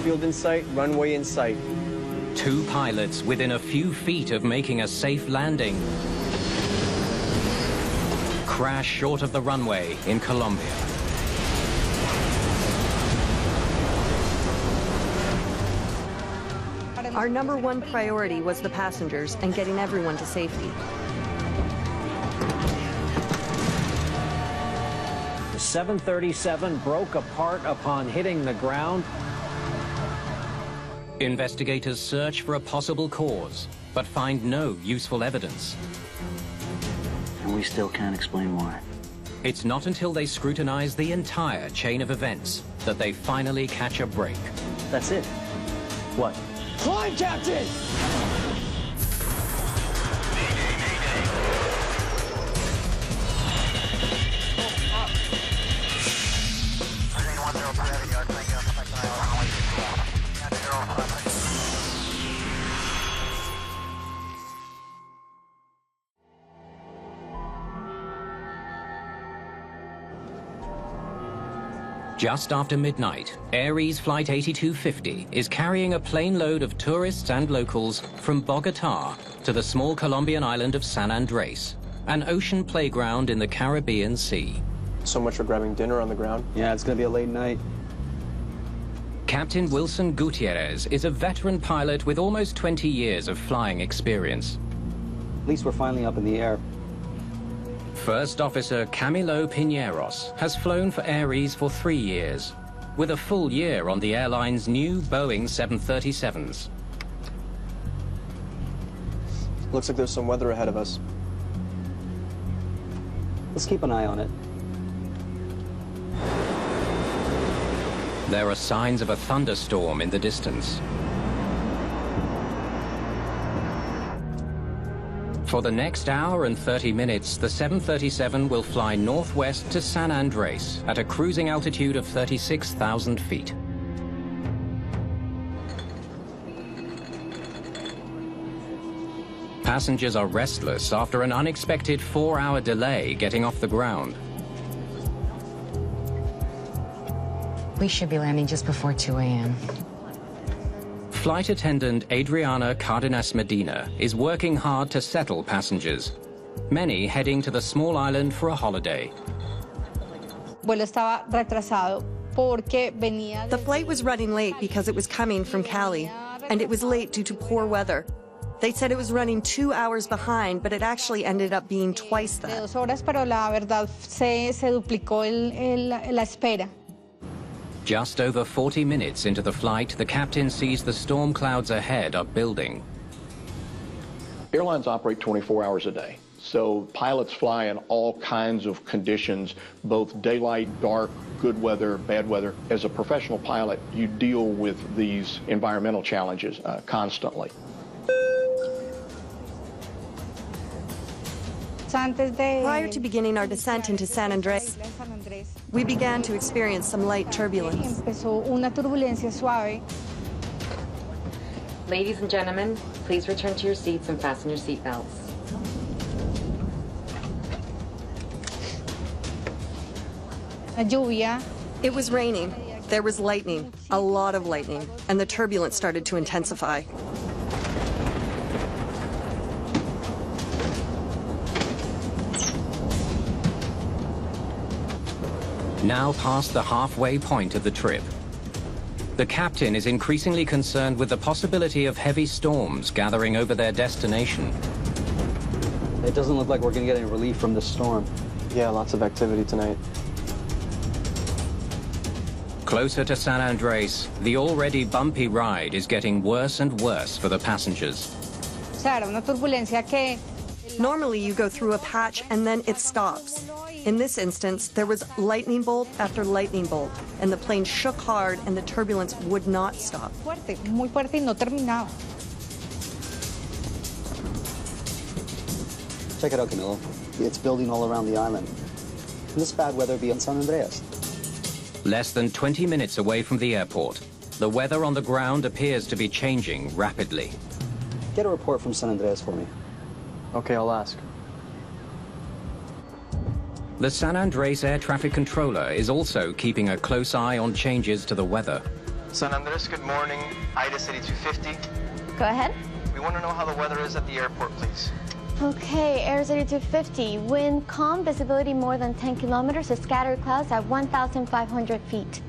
airfield in sight, runway in sight. Two pilots within a few feet of making a safe landing crash short of the runway in Colombia. Our #1 priority was the passengers and getting everyone to safety. The 737 broke apart upon hitting the ground. Investigators search for a possible cause, but find no useful evidence. And we still can't explain why. It's not until they scrutinize the entire chain of events that they finally catch a break. That's it. What? Climb, Captain! Just after midnight, Ares Flight 8250 is carrying a plane load of tourists and locals from Bogota to the small Colombian island of San Andres, an ocean playground in the Caribbean Sea. So much for grabbing dinner on the ground. Yeah, it's gonna be a late night. Captain Wilson Gutierrez is a veteran pilot with almost 20 years of flying experience. At least we're finally up in the air. First Officer Camilo Piñeros has flown for Ares for 3 years, with a full year on the airline's new Boeing 737s. Looks like there's some weather ahead of us. Let's keep an eye on it. There are signs of a thunderstorm in the distance. For the next hour and 30 minutes, the 737 will fly northwest to San Andres at a cruising altitude of 36,000 feet. Passengers are restless after an unexpected 4-hour delay getting off the ground. We should be landing just before 2 a.m. Flight attendant Adriana Cardenas Medina is working hard to settle passengers, many heading to the small island for a holiday. The flight was running late because it was coming from Cali, and it was late due to poor weather. They said it was running 2 hours behind, but it actually ended up being twice that. Just over 40 minutes into the flight, the captain sees the storm clouds ahead are building. Airlines operate 24 hours a day, so pilots fly in all kinds of conditions, both daylight, dark, good weather, bad weather. As a professional pilot, you deal with these environmental challenges constantly. Prior to beginning our descent into San Andres, we began to experience some light turbulence. Ladies and gentlemen, please return to your seats and fasten your seatbelts. It was raining. There was lightning, a lot of lightning, and the turbulence started to intensify. Now past the halfway point of the trip. The captain is increasingly concerned with the possibility of heavy storms gathering over their destination. It doesn't look like we're gonna get any relief from this storm. Yeah, lots of activity tonight. Closer to San Andres, the already bumpy ride is getting worse and worse for the passengers. Normally you go through a patch and then it stops. In this instance, there was lightning bolt after lightning bolt, and the plane shook hard and the turbulence would not stop. Check it out, Camilo. It's building all around the island. Can this bad weather be in San Andreas? Less than 20 minutes away from the airport, the weather on the ground appears to be changing rapidly. Get a report from San Andreas for me. Okay, I'll ask. The San Andres air traffic controller is also keeping a close eye on changes to the weather. San Andres, good morning. Itis 8250. Go ahead. We want to know how the weather is at the airport, please. Okay, Air 8250. Wind calm, visibility more than 10 kilometers, scattered clouds at 1,500 feet.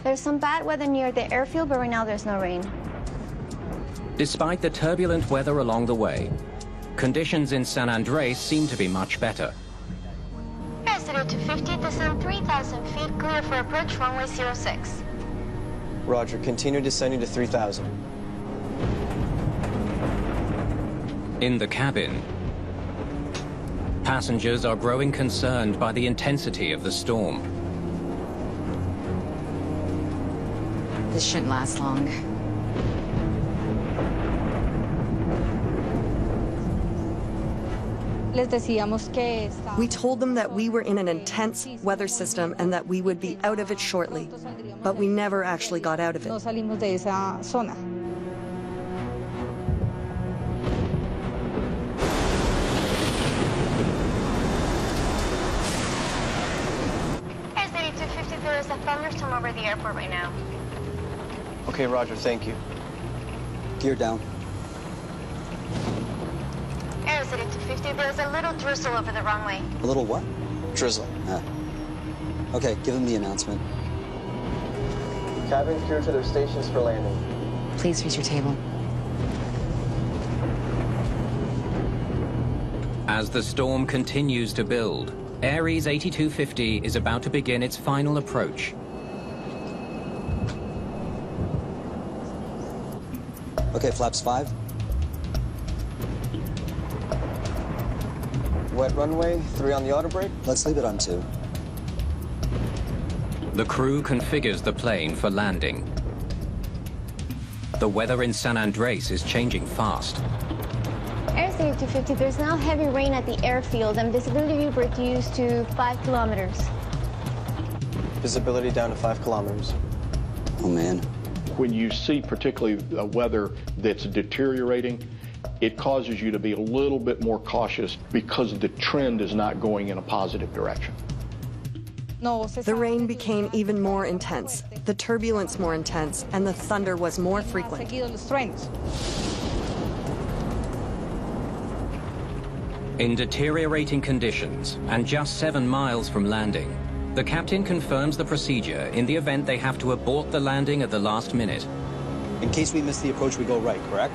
There's some bad weather near the airfield, but right now there's no rain. Despite the turbulent weather along the way, conditions in San Andres seem to be much better. Air 8250, descend 3,000 feet, clear for approach, runway 06. Roger, continue descending to 3,000. In the cabin, passengers are growing concerned by the intensity of the storm. This shouldn't last long. We told them that we were in an intense weather system and that we would be out of it shortly, but we never actually got out of it. Air 8250, there is a thunderstorm over the airport right now. Okay, Roger, thank you. Gear down. Air 8250, there's a little drizzle over the runway. A little what? Drizzle. Ah. Okay, give him the announcement. Cabin crew to their stations for landing. Please reach your table. As the storm continues to build, Ares 8250 is about to begin its final approach. Okay, flaps 5. Wet runway, 3 on the auto brake. Let's leave it on 2. The crew configures the plane for landing. The weather in San Andres is changing fast. Air 8250, there's now heavy rain at the airfield and visibility reduced to 5 kilometers. Visibility down to 5 kilometers. Oh, man. When you see particularly weather that's deteriorating, it causes you to be a little bit more cautious because the trend is not going in a positive direction. The rain became even more intense, the turbulence more intense, and the thunder was more frequent. In deteriorating conditions and just 7 miles from landing, the captain confirms the procedure in the event they have to abort the landing at the last minute. In case we miss the approach, we go right, correct?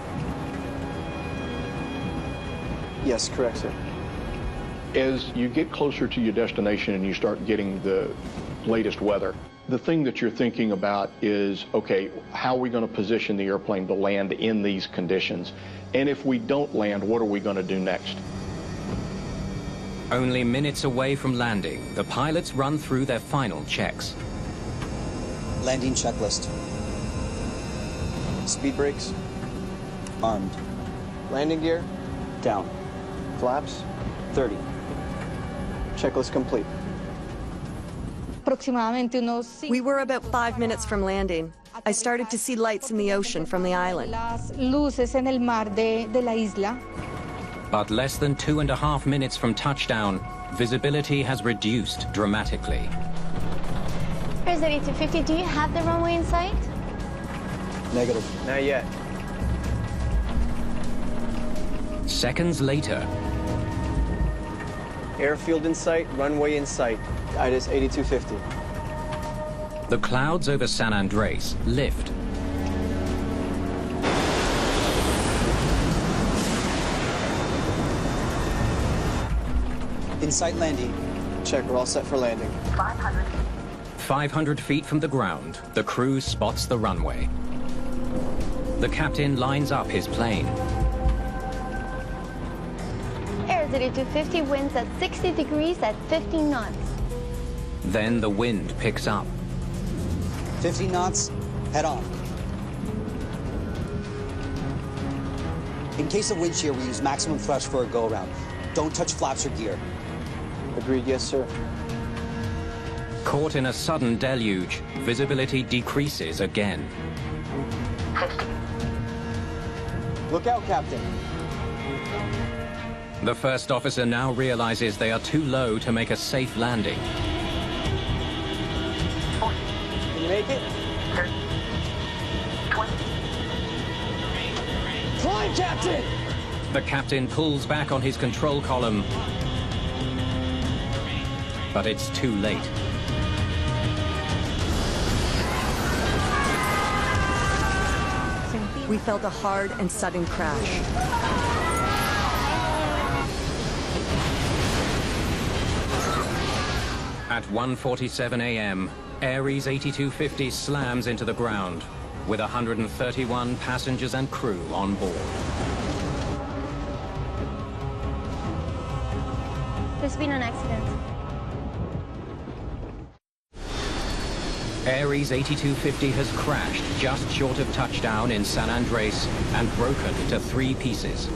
Yes, correct, sir. As you get closer to your destination and you start getting the latest weather, the thing that you're thinking about is, okay, how are we going to position the airplane to land in these conditions? And if we don't land, what are we going to do next? Only minutes away from landing, the pilots run through their final checks. Landing checklist. Speed brakes, Armed. landing gear, Down. flaps, 30. checklist complete. We were about 5 minutes from landing. I started to see lights in the ocean from the island. But less than 2.5 minutes from touchdown, visibility has reduced dramatically. Air 8250, do you have the runway in sight? Negative. Not yet. Seconds later, Airfield in sight, runway in sight. Itis 8250. the clouds over San Andres lift. Insight landing. Check, we're all set for landing. 500 feet from the ground, the crew spots the runway. The captain lines up his plane. Air 8250, winds at 60 degrees at 15 knots. Then the wind picks up. 50 knots, head on. In case of wind shear, we use maximum thrust for a go-around. Don't touch flaps or gear. Agreed, yes, sir. Caught in a sudden deluge, visibility decreases again. Look out, Captain. The first officer now realizes they are too low to make a safe landing. Can you make it? line, Captain! The captain pulls back on his control column, but it's too late. We felt a hard and sudden crash. At 1:47 a.m., Ares 8250 slams into the ground with 131 passengers and crew on board. There's been an accident. Ares 8250 has crashed just short of touchdown in San Andres and broken into 3 pieces.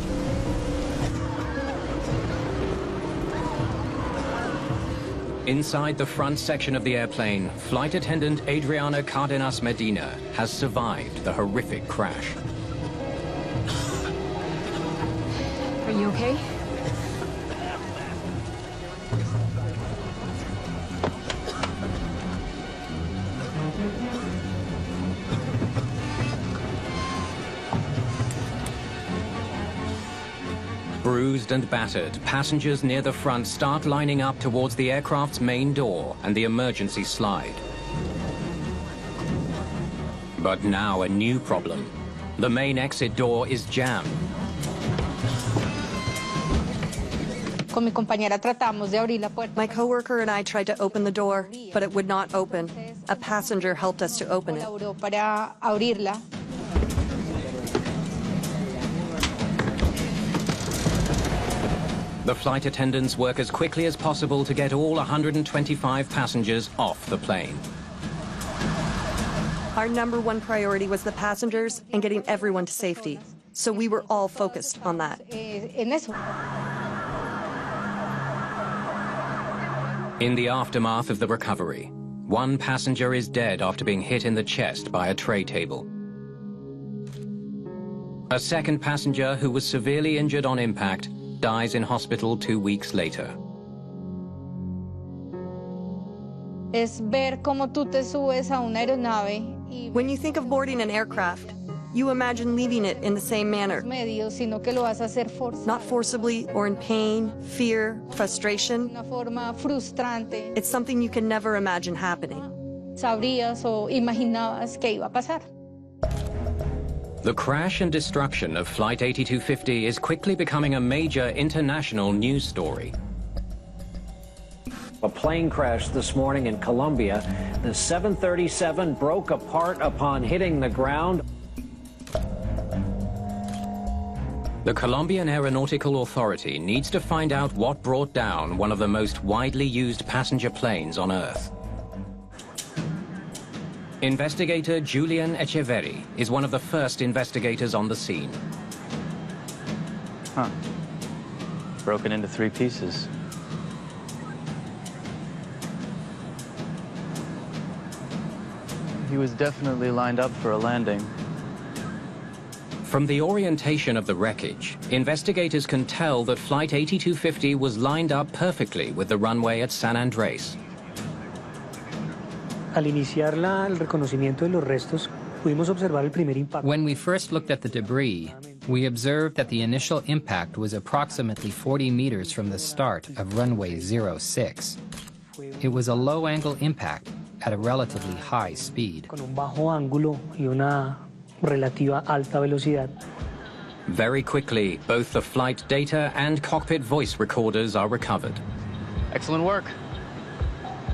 Inside the front section of the airplane, flight attendant Adriana Cardenas Medina has survived the horrific crash. Are you okay? Bruised and battered, passengers near the front start lining up towards the aircraft's main door and the emergency slide. But now a new problem. The main exit door is jammed. Con mi compañera tratamos de abrir la puerta. My coworker and I tried to open the door, but it would not open. A passenger helped us to open it. Colaboró para abrirla. The flight attendants work as quickly as possible to get all 125 passengers off the plane. Our #1 priority was the passengers and getting everyone to safety. So we were all focused on that. En eso. In the aftermath of the recovery, 1 passenger is dead after being hit in the chest by a tray table. A second passenger who was severely injured on impact dies in hospital 2 weeks later. Es ver cómo tú te subes a una aeronave y When you think of boarding an aircraft, you imagine leaving it in the same manner. medios, sino que lo vas a hacer forzado. Not forcibly or in pain, fear, frustration. Una forma frustrante. It's something you can never imagine happening. Sabrías o imaginabas que iba a pasar. The crash and destruction of Flight 8250 is quickly becoming a major international news story. A plane crash this morning in Colombia. The 737 broke apart upon hitting the ground. The Colombian Aeronautical Authority needs to find out what brought down one of the most widely used passenger planes on Earth. Investigator Julian Echeverri is one of the first investigators on the scene. Huh. Broken into 3 pieces. He was definitely lined up for a landing. From the orientation of the wreckage, investigators can tell that Flight 8250 was lined up perfectly with the runway at San Andres. Al iniciar el reconocimiento de los restos, pudimos observar el primer impacto. When we first looked at the debris, we observed that the initial impact was approximately 40 meters from the start of runway 06. It was a low-angle impact at a relatively high speed. Con un bajo ángulo y una relativa alta velocidad. Very quickly, both the flight data and cockpit voice recorders are recovered. Excellent work.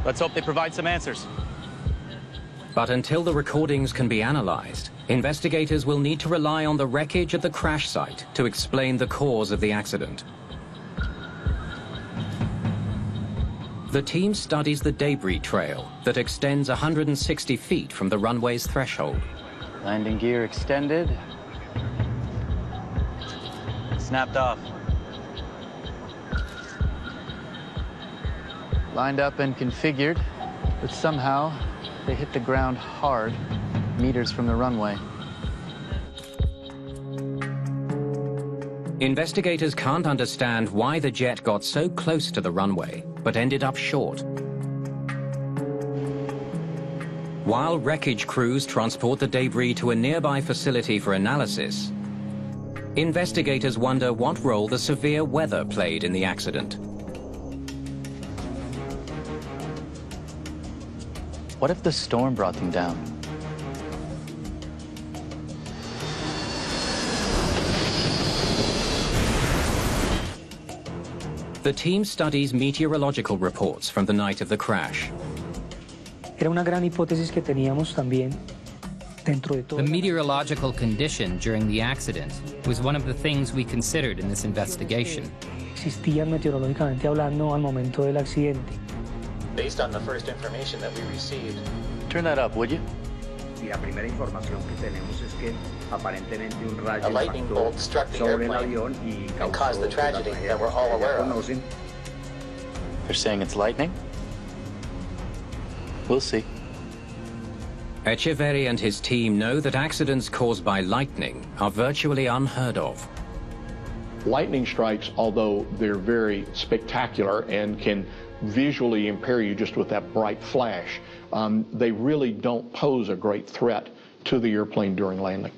Let's hope they provide some answers. But until the recordings can be analyzed, investigators will need to rely on the wreckage at the crash site to explain the cause of the accident. The team studies the debris trail that extends 160 feet from the runway's threshold. Landing gear extended. Snapped off. Lined up and configured, but somehow they hit the ground hard, meters from the runway. Investigators can't understand why the jet got so close to the runway, but ended up short. While wreckage crews transport the debris to a nearby facility for analysis, Investigators wonder what role the severe weather played in the accident. What if the storm brought them down? The team studies meteorological reports from the night of the crash. Era una gran hipótesis que teníamos también dentro de todo. The meteorological condition during the accident was one of the things we considered in this investigation. Existían meteorológicamente hablando al momento del accidente. Based on the first information that we received. Turn that up, would you? La primera información que tenemos es que aparentemente un rayo A lightning bolt struck the sobre el airplane avión y and caused the tragedy that we're all aware of. They're saying it's lightning? We'll see. Echeverri and his team know that accidents caused by lightning are virtually unheard of. Lightning strikes, although they're very spectacular and can visually impair you just with that bright flash, they really don't pose a great threat to the airplane during landing.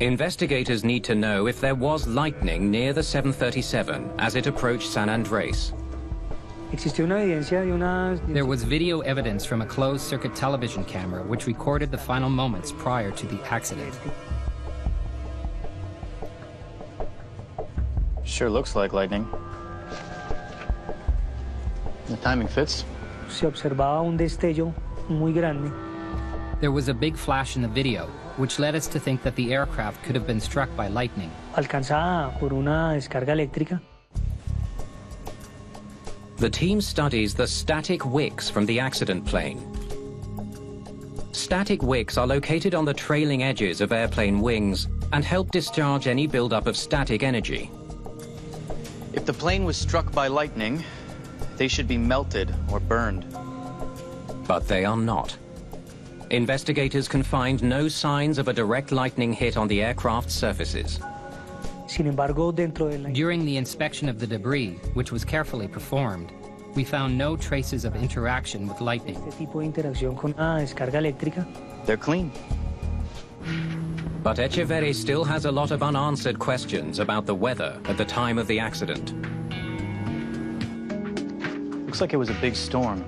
Investigators need to know if there was lightning near the 737 as it approached San Andres. There was video evidence from a closed-circuit television camera which recorded the final moments prior to the accident. Sure looks like lightning. The timing fits. Se observaba un destello muy grande. There was a big flash in the video, which led us to think that the aircraft could have been struck by lightning. Alcanzada por una descarga eléctrica. The team studies the static wicks from the accident plane. Static wicks are located on the trailing edges of airplane wings and help discharge any buildup of static energy. If the plane was struck by lightning, they should be melted or burned. But they are not. Investigators can find no signs of a direct lightning hit on the aircraft's surfaces. Sin embargo, during the inspection of the debris, which was carefully performed, we found no traces of interaction with lightning. Este tipo de interacción con una descarga eléctrica. They're clean. But Echeverri still has a lot of unanswered questions about the weather at the time of the accident. Looks like it was a big storm.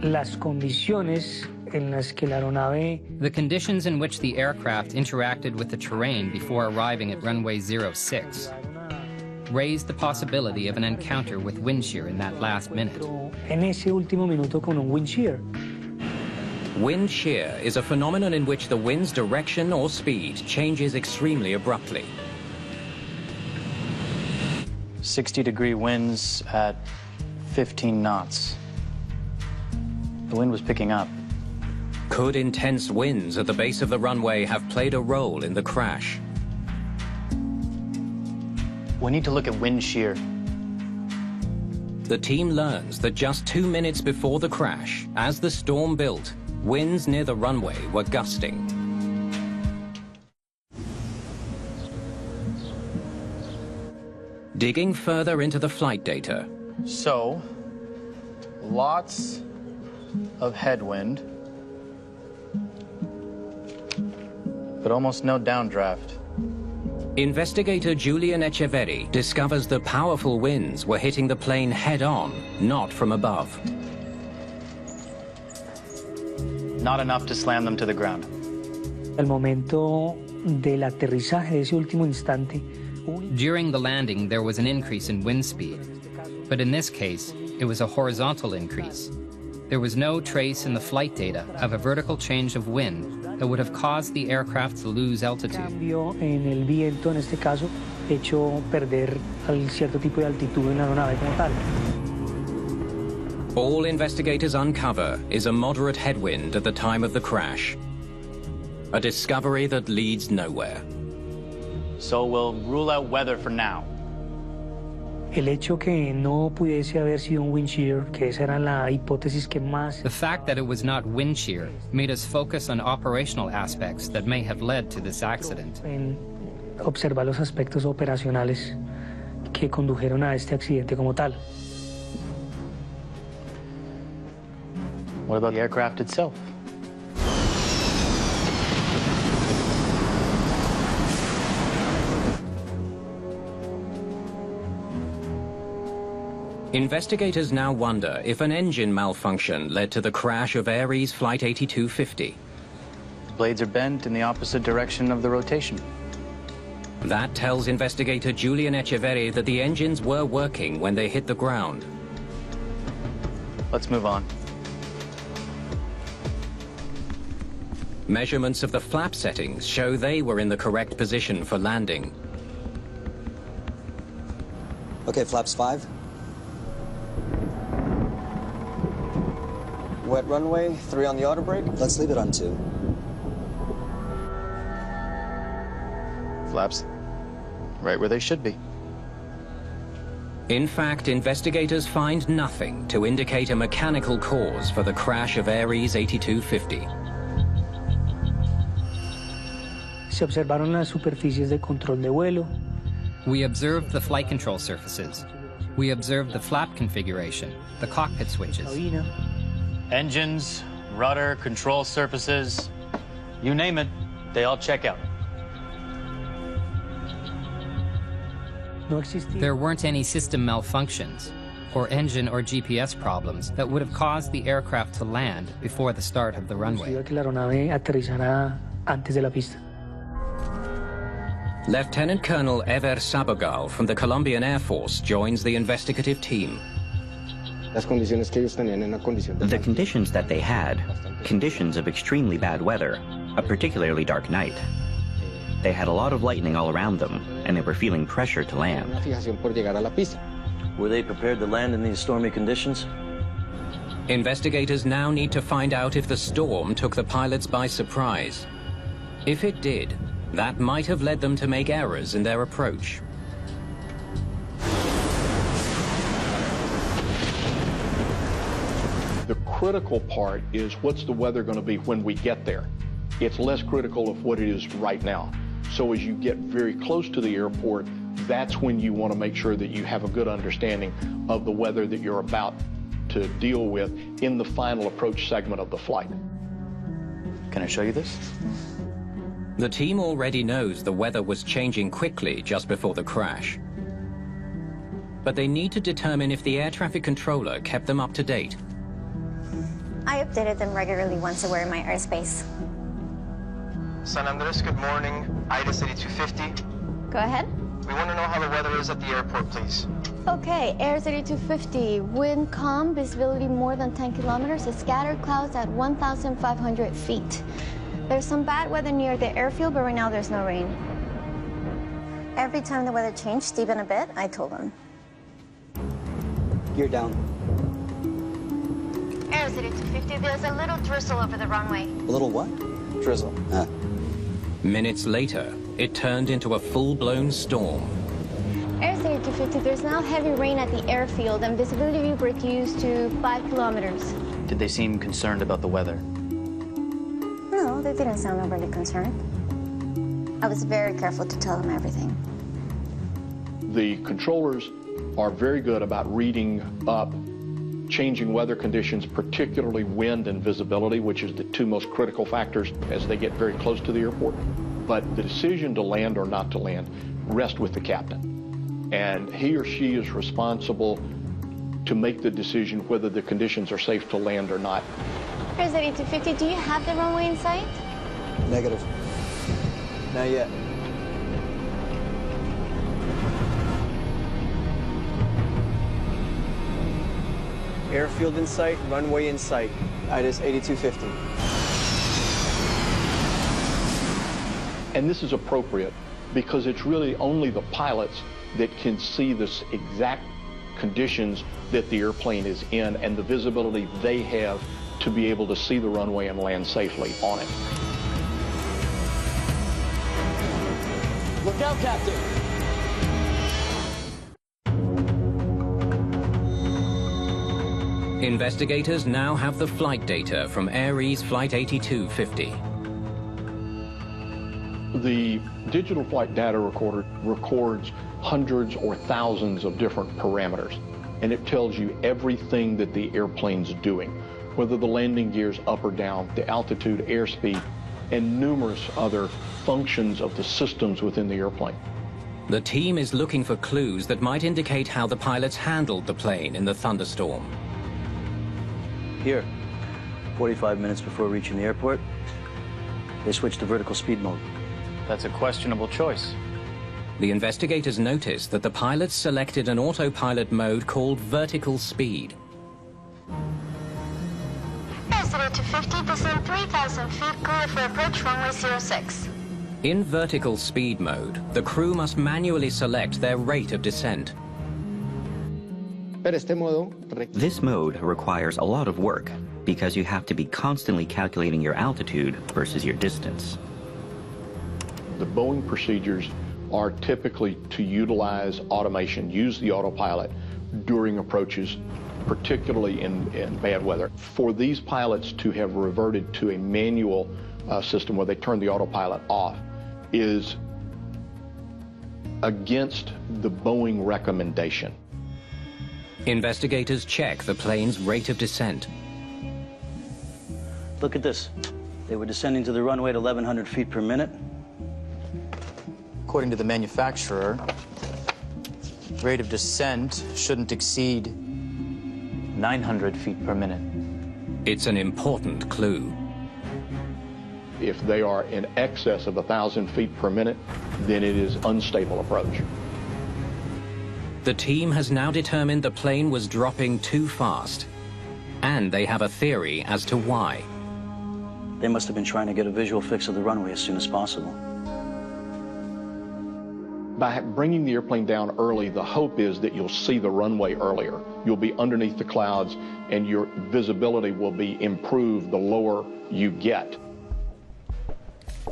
Las condiciones en las que la aeronave. The conditions in which the aircraft interacted with the terrain before arriving at runway 06 raised the possibility of an encounter with wind shear in that last minute. En ese último minuto con un wind shear. Wind shear is a phenomenon in which the wind's direction or speed changes extremely abruptly. 60-degree winds at 15 knots. The wind was picking up. Could intense winds at the base of the runway have played a role in the crash? We need to look at wind shear. The team learns that just 2 minutes before the crash, as the storm built, winds near the runway were gusting. Digging further into the flight data. So, lots of headwind, but almost no downdraft. Investigator Julian Echeverri discovers the powerful winds were hitting the plane head-on, not from above. Not enough to slam them to the ground. El momento del aterrizaje de ese último instante. During the landing, there was an increase in wind speed, but in this case, it was a horizontal increase. There was no trace in the flight data of a vertical change of wind that would have caused the aircraft to lose altitude. Cambio en el viento, en este caso, hecho perder al cierto tipo de altitud en la aeronave como tal. All investigators uncover is a moderate headwind at the time of the crash. A discovery that leads nowhere. So we'll rule out weather for now. El hecho que no pudiese haber sido un wind shear, que esa era la hipótesis que más. The fact that it was not wind shear made us focus on operational aspects that may have led to this accident. En observar los aspectos operacionales que condujeron a este accidente como tal. What about the aircraft itself? Investigators now wonder if an engine malfunction led to the crash of Ares Flight 8250. The blades are bent in the opposite direction of the rotation. That tells investigator Julian Echeverri that the engines were working when they hit the ground. Let's move on. Measurements of the flap settings show they were in the correct position for landing. Okay, flaps 5. Wet runway, 3 on the auto brake. Let's leave it on 2. Flaps right where they should be. In fact, investigators find nothing to indicate a mechanical cause for the crash of Ares 8250. Se observaron las superficies de control de vuelo. We observed the flight control surfaces. We observed the flap configuration, the cockpit switches. Engines, rudder, control surfaces, you name it, they all check out. There weren't any system malfunctions or engine or GPS problems that would have caused the aircraft to land before the start of the runway. Lieutenant Colonel Ever Sabogal from the Colombian Air Force joins the investigative team. The conditions that they had, conditions of extremely bad weather, a particularly dark night. They had a lot of lightning all around them, and they were feeling pressure to land. Were they prepared to land in these stormy conditions? Investigators now need to find out if the storm took the pilots by surprise. If it did, that might have led them to make errors in their approach. The critical part is what's the weather going to be when we get there. It's less critical of what it is right now. So as you get very close to the airport, that's when you want to make sure that you have a good understanding of the weather that you're about to deal with in the final approach segment of the flight. Can I show you this? The team already knows the weather was changing quickly just before the crash. But they need to determine if the air traffic controller kept them up to date. I updated them regularly once they were in my airspace. San Andres, good morning. IDIS 8250. Go ahead. We want to know how the weather is at the airport, please. Okay, Airs 8250. Wind calm, visibility more than 10 kilometers, scattered clouds at 1,500 feet. There's some bad weather near the airfield, but right now there's no rain. Every time the weather changed, even a bit, I told them. Gear down. Airs 8250, there's a little drizzle over the runway. A little what? Drizzle. Minutes later, it turned into a full-blown storm. Airs 8250, there's now heavy rain at the airfield and visibility reduced to 5 kilometers. Did they seem concerned about the weather? No, they didn't sound overly concerned. I was very careful to tell them everything. The controllers are very good about reading up changing weather conditions, particularly wind and visibility, which is the two most critical factors as they get very close to the airport. But the decision to land or not to land rests with the captain. And he or she is responsible to make the decision whether the conditions are safe to land or not. Airs 8250, do you have the runway in sight? Negative. Not yet. Airfield in sight, runway in sight. IDIS 8250. And this is appropriate because it's really only the pilots that can see the exact conditions that the airplane is in and the visibility they have to be able to see the runway and land safely on it. Look out, Captain! Investigators now have the flight data from Ares Flight 8250. The digital flight data recorder records hundreds or thousands of different parameters, and it tells you everything that the airplane's doing, whether the landing gear's up or down, the altitude, airspeed, and numerous other functions of the systems within the airplane. The team is looking for clues that might indicate how the pilots handled the plane in the thunderstorm. Here, 45 minutes before reaching the airport, they switched to vertical speed mode. That's a questionable choice. The investigators noticed that the pilots selected an autopilot mode called vertical speed. Airspeed to 50%, 3,000 feet, clear for approach runway 06. In vertical speed mode, the crew must manually select their rate of descent. This mode requires a lot of work because you have to be constantly calculating your altitude versus your distance. The Boeing procedures are typically to utilize automation, use the autopilot during approaches, particularly in bad weather. For these pilots to have reverted to a manual system where they turn the autopilot off is against the Boeing recommendation. Investigators check the plane's rate of descent. Look at this. They were descending to the runway at 1,100 feet per minute. According to the manufacturer, rate of descent shouldn't exceed 900 feet per minute. It's an important clue. If they are in excess of 1,000 feet per minute, then it is unstable approach. The team has now determined the plane was dropping too fast, and they have a theory as to why. They must have been trying to get a visual fix of the runway as soon as possible. By bringing the airplane down early, the hope is that you'll see the runway earlier. You'll be underneath the clouds, and your visibility will be improved the lower you get.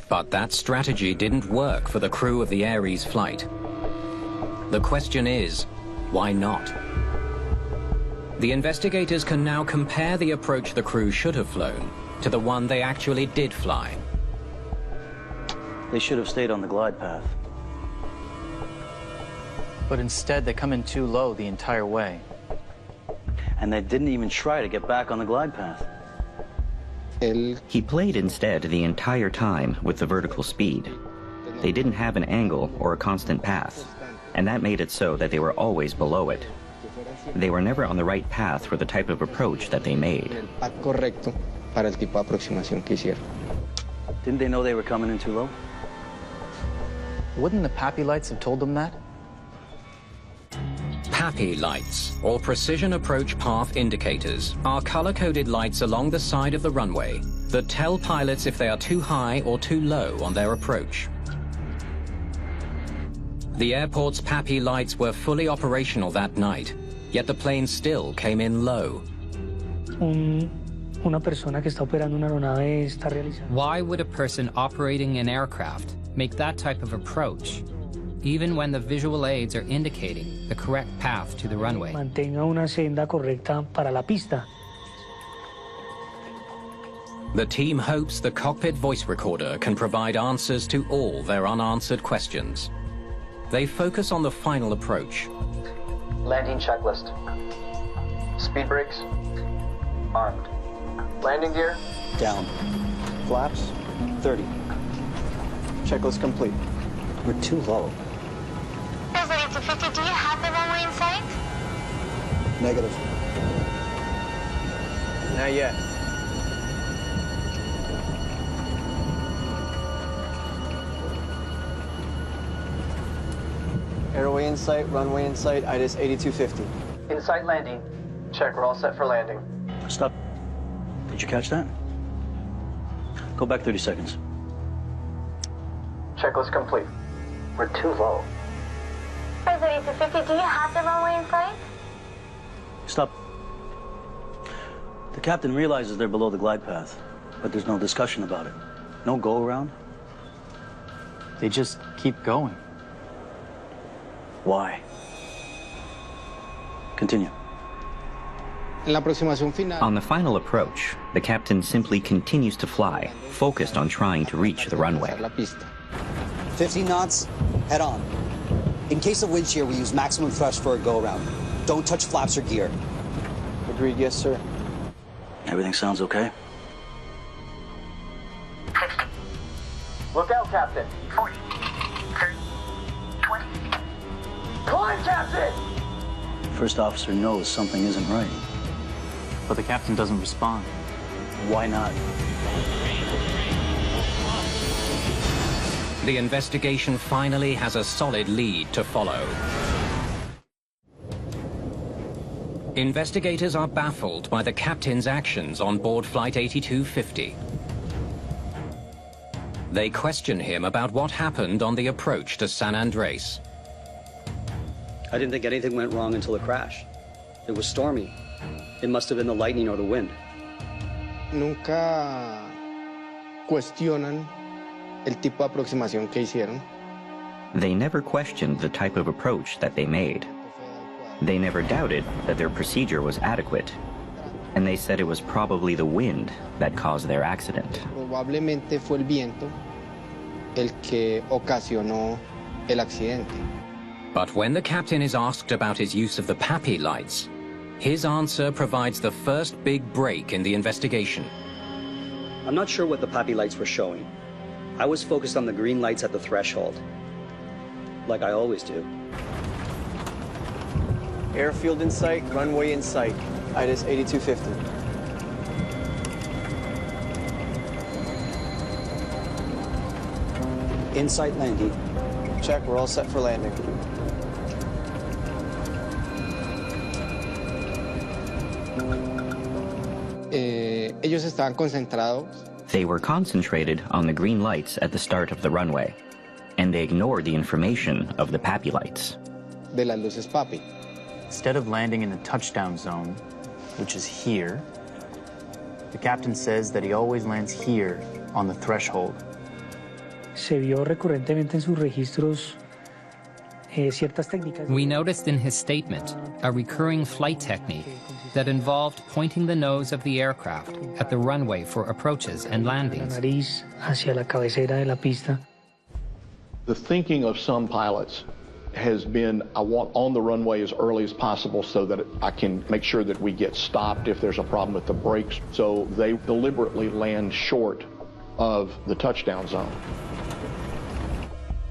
But that strategy didn't work for the crew of the Ares flight. The question is, why not? The investigators can now compare the approach the crew should have flown to the one they actually did fly. They should have stayed on the glide path. But instead, they come in too low the entire way. And they didn't even try to get back on the glide path. He played instead the entire time with the vertical speed. They didn't have an angle or a constant path, and that made it so that they were always below it. They were never on the right path for the type of approach that they made. Didn't they know they were coming in too low? Wouldn't the PAPI lights have told them that? PAPI lights, or Precision Approach Path Indicators, are color-coded lights along the side of the runway that tell pilots if they are too high or too low on their approach. The airport's PAPI lights were fully operational that night, yet the plane still came in low. Why would a person operating an aircraft make that type of approach, even when the visual aids are indicating the correct path to the runway? Mantenga una senda correcta para la pista. The team hopes the cockpit voice recorder can provide answers to all their unanswered questions. They focus on the final approach. Landing checklist. Speed brakes. Armed. Landing gear. Down. Flaps. 30. Checklist complete. We're too low. Airspeed to 50, do you have the runway in sight? Negative. Not yet. Airway in sight, runway in sight, IDIS 8250. In sight landing. Check, we're all set for landing. Stop. Did you catch that? Go back 30 seconds. Checklist complete. We're too low. Airspeed to 50, do you have the runway in sight? Stop. The captain realizes they're below the glide path, but there's no discussion about it. No go-around. They just keep going. Why? Continue. On the final approach, the captain simply continues to fly, focused on trying to reach the runway. 15 knots, head on. In case of wind shear, we use maximum thrust for a go-around. Don't touch flaps or gear. Agreed, yes, sir. Everything sounds okay? Look out, Captain. 40, 30, 20. Climb, Captain! First officer knows something isn't right. But the captain doesn't respond. Why not? The investigation finally has a solid lead to follow. Investigators are baffled by the captain's actions on board Flight 8250. They question him about what happened on the approach to San Andres. I didn't think anything went wrong until the crash. It was stormy. It must have been the lightning or the wind. Nunca cuestionan el tipo de aproximación que hicieron. They never questioned the type of approach that they made. They never doubted that their procedure was adequate. And they said it was probably the wind that caused their accident. Probablemente fue el viento el que ocasionó el accidente. But when the captain is asked about his use of the PAPI lights, his answer provides the first big break in the investigation. I'm not sure what the PAPI lights were showing. I was focused on the green lights at the threshold, like I always do. Airfield in sight, runway in sight. IDIS 8250. In-sight landing. Check, we're all set for landing. Ellos estaban concentrados. They were concentrated on the green lights at the start of the runway, and they ignored the information of the PAPI lights. De las luces PAPI. Instead of landing in the touchdown zone, which is here, the captain says that he always lands here on the threshold. Se vio recurrentemente en sus registros ciertas técnicas. We noticed in his statement a recurring flight technique that involved pointing the nose of the aircraft at the runway for approaches and landings. Nariz hacia la cabecera de la pista. The thinking of some pilots has been, I want on the runway as early as possible so that I can make sure that we get stopped if there's a problem with the brakes. So they deliberately land short of the touchdown zone.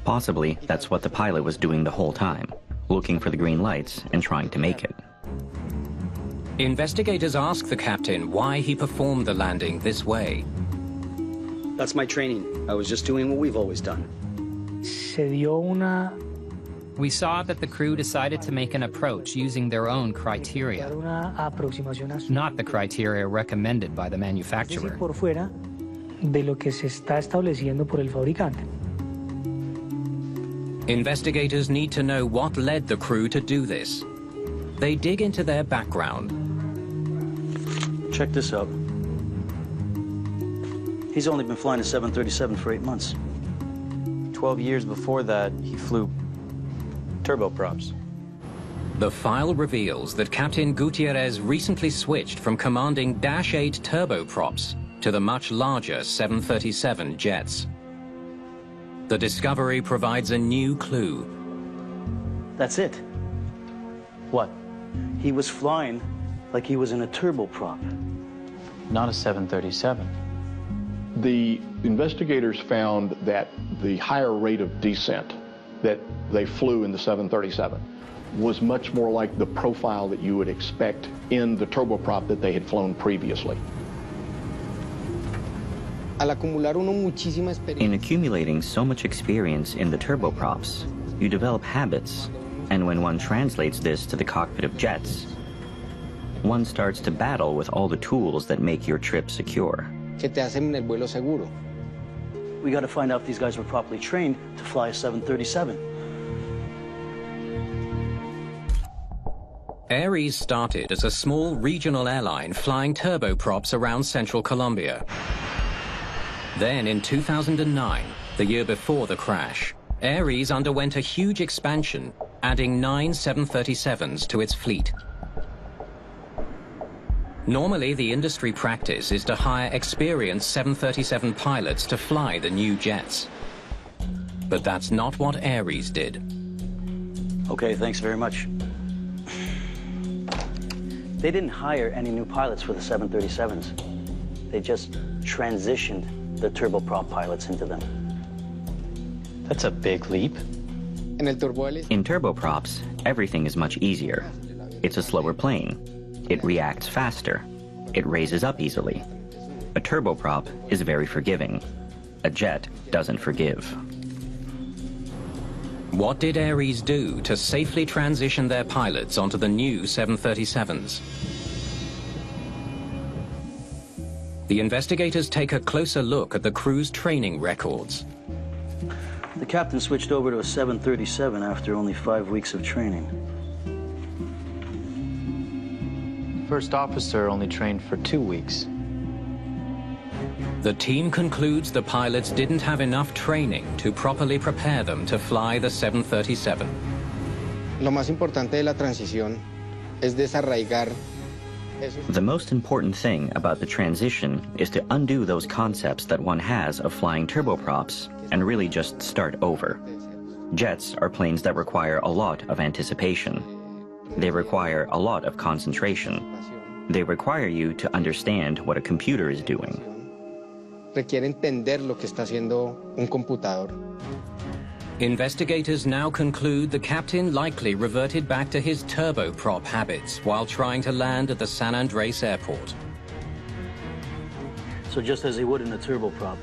Possibly, that's what the pilot was doing the whole time, looking for the green lights and trying to make it. Investigators ask the captain why he performed the landing this way. That's my training. I was just doing what we've always done. Se dio una We saw that the crew decided to make an approach using their own criteria, not the criteria recommended by the manufacturer. Por fuera de lo que se está estableciendo por el fabricante. Investigators need to know what led the crew to do this. They dig into their background. Check this out. He's only been flying a 737 for 8 months. 12 years before that, he flew turboprops. The file reveals that Captain Gutierrez recently switched from commanding Dash 8 turboprops to the much larger 737 jets. The discovery provides a new clue. That's it. What? He was flying like he was in a turboprop. Not a 737. The investigators found that the higher rate of descent that they flew in the 737 was much more like the profile that you would expect in the turboprop that they had flown previously. Al acumular uno muchísima experiencia. In accumulating so much experience in the turboprops, you develop habits, and when one translates this to the cockpit of jets, one starts to battle with all the tools that make your trip secure. Que te hacen el vuelo seguro. We got to find out if these guys were properly trained to fly a 737. Ares started as a small regional airline flying turboprops around central Colombia. Then in 2009, the year before the crash, Ares underwent a huge expansion, adding 9 737s to its fleet. Normally, the industry practice is to hire experienced 737 pilots to fly the new jets. But that's not what Ares did. Okay, thanks very much. They didn't hire any new pilots for the 737s. They just transitioned the turboprop pilots into them. That's a big leap. En turboprops, everything is much easier. It's a slower plane. It reacts faster. It raises up easily. A turboprop is very forgiving. A jet doesn't forgive. What did Ares do to safely transition their pilots onto the new 737s? The investigators take a closer look at the crew's training records. The captain switched over to a 737 after only 5 weeks of training. First officer only trained for 2 weeks. The team concludes the pilots didn't have enough training to properly prepare them to fly the 737. Lo más importante de la transición es desarraigar. The most important thing about the transition is to undo those concepts that one has of flying turboprops and really just start over. Jets are planes that require a lot of anticipation. They require a lot of concentration. They require you to understand what a computer is doing. Requiere entender lo que está haciendo un computador. Investigators now conclude the captain likely reverted back to his turboprop habits while trying to land at the San Andres airport. So just as he would in a turboprop,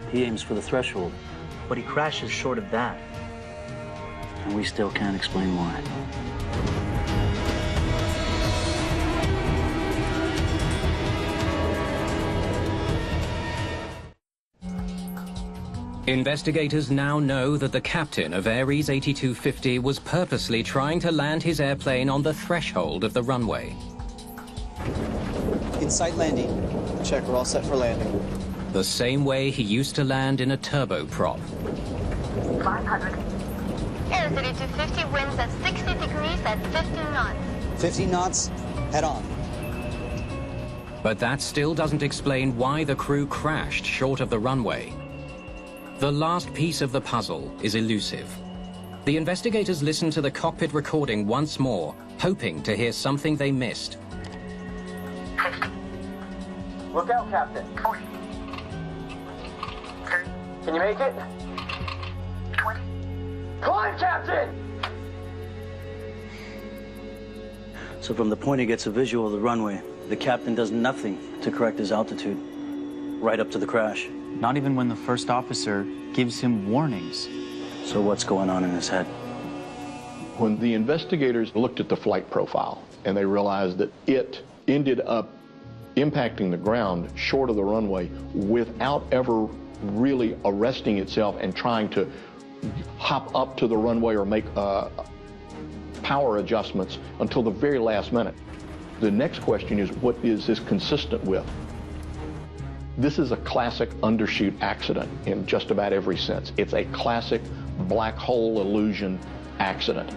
he aims for the threshold, but he crashes short of that. And we still can't explain why. Investigators now know that the captain of Ares 8250 was purposely trying to land his airplane on the threshold of the runway. Insight landing. Check, we're all set for landing. The same way he used to land in a turboprop. 500. Air 3250 winds at 60 degrees at 15 knots. 15 knots, head on. But that still doesn't explain why the crew crashed short of the runway. The last piece of the puzzle is elusive. The investigators listen to the cockpit recording once more, hoping to hear something they missed. Look out, Captain. Can you make it? Climb, Captain! So from the point he gets a visual of the runway, the captain does nothing to correct his altitude, right up to the crash. Not even when the first officer gives him warnings. So what's going on in his head? When the investigators looked at the flight profile and they realized that it ended up impacting the ground short of the runway without ever really arresting itself and trying to hop up to the runway or make power adjustments until the very last minute. The next question is, what is this consistent with? This is a classic undershoot accident in just about every sense. It's a classic black hole illusion accident.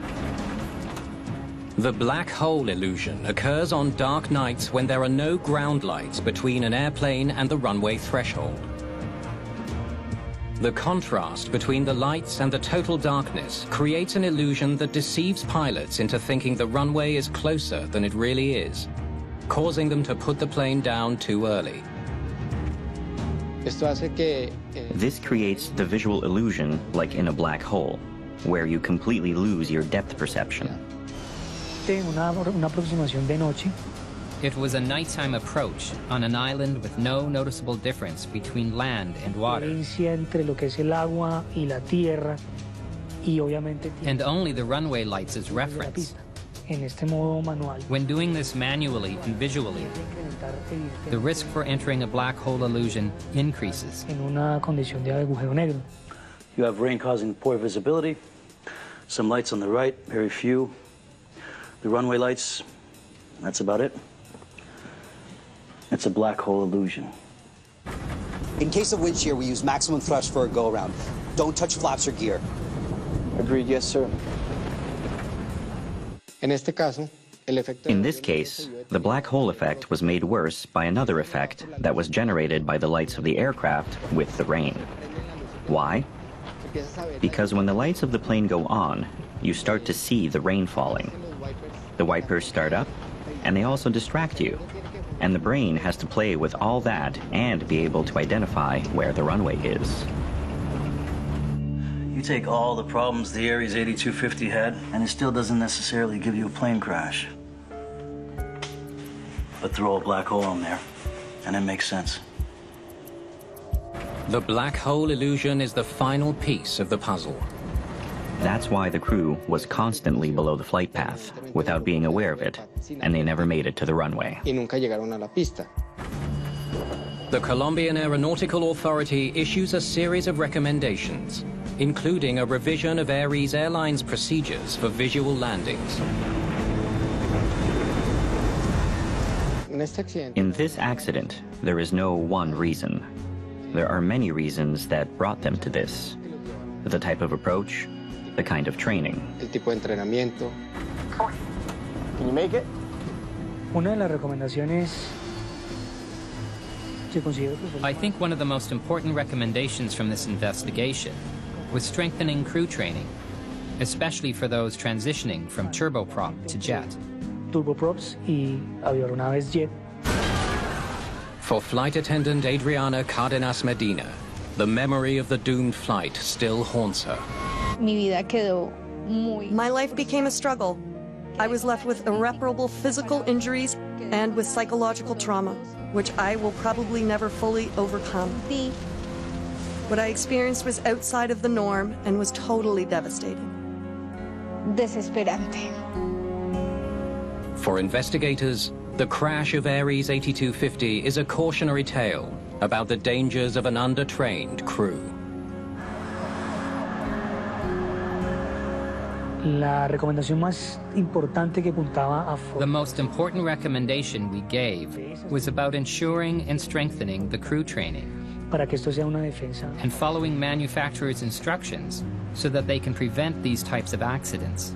The black hole illusion occurs on dark nights when there are no ground lights between an airplane and the runway threshold. The contrast between the lights and the total darkness creates an illusion that deceives pilots into thinking the runway is closer than it really is, causing them to put the plane down too early. This creates the visual illusion like in a black hole, where you completely lose your depth perception. It was a nighttime approach on an island with no noticeable difference between land and water. And only the runway lights as reference. When doing this manually and visually, the risk for entering a black hole illusion increases. You have rain causing poor visibility, some lights on the right, very few. The runway lights, that's about it. It's a black hole illusion. In case of wind shear, we use maximum thrust for a go-around. Don't touch flaps or gear. Agreed, yes, sir. In this case, the black hole effect was made worse by another effect that was generated by the lights of the aircraft with the rain. Why? Because when the lights of the plane go on, you start to see the rain falling. The wipers start up, and they also distract you. And the brain has to play with all that and be able to identify where the runway is. You take all the problems the Ares 8250 had, and it still doesn't necessarily give you a plane crash. But throw a black hole in there, and it makes sense. The black hole illusion is the final piece of the puzzle. That's why the crew was constantly below the flight path, without being aware of it, and they never made it to the runway. Y nunca llegaron a la pista. The Colombian Aeronautical Authority issues a series of recommendations, including a revision of Ares Airlines procedures for visual landings. In this accident, there is no one reason. There are many reasons that brought them to this. The type of approach, the kind of training. El tipo de entrenamiento. Can you make it? Una de las recomendaciones I think one of the most important recommendations from this investigation was strengthening crew training, especially for those transitioning from turboprop to jet. Turboprops y avionaves jet. For flight attendant Adriana Cardenas Medina, the memory of the doomed flight still haunts her. Mi vida quedó muy... My life became a struggle. I was left with irreparable physical injuries and with psychological trauma, which I will probably never fully overcome. What I experienced was outside of the norm and was totally devastating. Desesperante. For investigators, the crash of Ares 8250 is a cautionary tale about the dangers of an undertrained crew. La recomendación más importante que apuntaba a The most important recommendation we gave was about ensuring and strengthening the crew training para que esto sea una defensa and following manufacturers' instructions so that they can prevent these types of accidents.